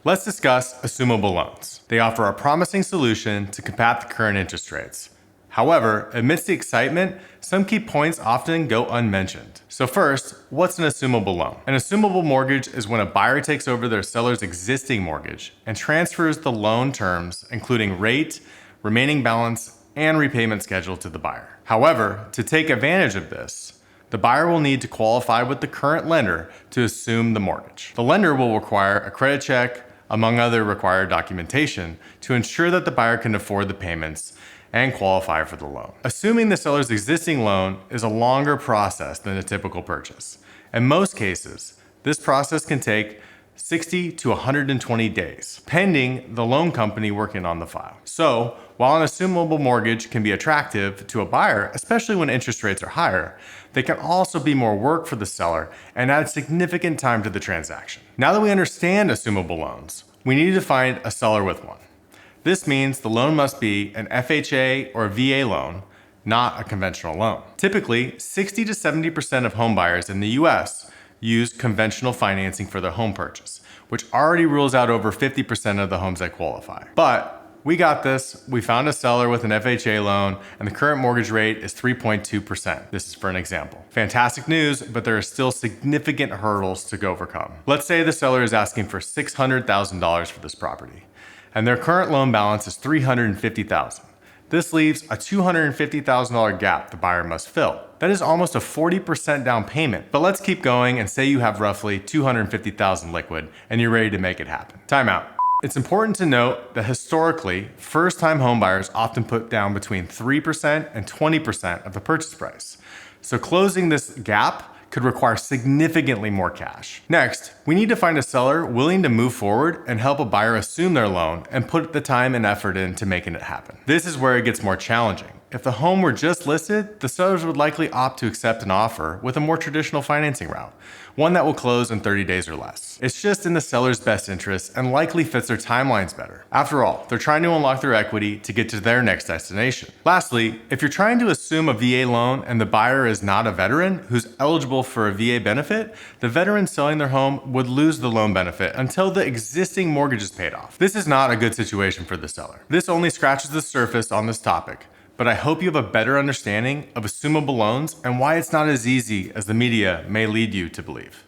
Let's discuss assumable loans. They offer a promising solution to combat the current interest rates. However, amidst the excitement, some key points often go unmentioned. So first, what's an assumable loan? An assumable mortgage is when a buyer takes over their seller's existing mortgage and transfers the loan terms, including rate, remaining balance, and repayment schedule to the buyer. However, to take advantage of this, the buyer will need to qualify with the current lender to assume the mortgage. The lender will require a credit check, among other required documentation, to ensure that the buyer can afford the payments and qualify for the loan. Assuming the seller's existing loan is a longer process than a typical purchase. In most cases, this process can take 60 to 120 days, pending the loan company working on the file. So, while an assumable mortgage can be attractive to a buyer, especially when interest rates are higher, they can also be more work for the seller and add significant time to the transaction. Now that we understand assumable loans, we need to find a seller with one. This means the loan must be an FHA or VA loan, not a conventional loan. Typically, 60 to 70% of home buyers in the US use conventional financing for their home purchase, which already rules out over 50% of the homes that qualify. But we got this. We found a seller with an FHA loan, and the current mortgage rate is 3.2%. This is for an example. Fantastic news, but there are still significant hurdles to overcome. Let's say the seller is asking for $600,000 for this property, and their current loan balance is $350,000. This leaves a $250,000 gap the buyer must fill. That is almost a 40% down payment. But let's keep going and say you have roughly $250,000 liquid and you're ready to make it happen. Time out. It's important to note that historically, first-time homebuyers often put down between 3% and 20% of the purchase price. So closing this gap could require significantly more cash. Next, we need to find a seller willing to move forward and help a buyer assume their loan and put the time and effort into making it happen. This is where it gets more challenging. If the home were just listed, the sellers would likely opt to accept an offer with a more traditional financing route, one that will close in 30 days or less. It's just in the seller's best interest and likely fits their timelines better. After all, they're trying to unlock their equity to get to their next destination. Lastly, if you're trying to assume a VA loan and the buyer is not a veteran who's eligible for a VA benefit, the veteran selling their home would lose the loan benefit until the existing mortgage is paid off. This is not a good situation for the seller. This only scratches the surface on this topic, but I hope you have a better understanding of assumable loans and why it's not as easy as the media may lead you to believe.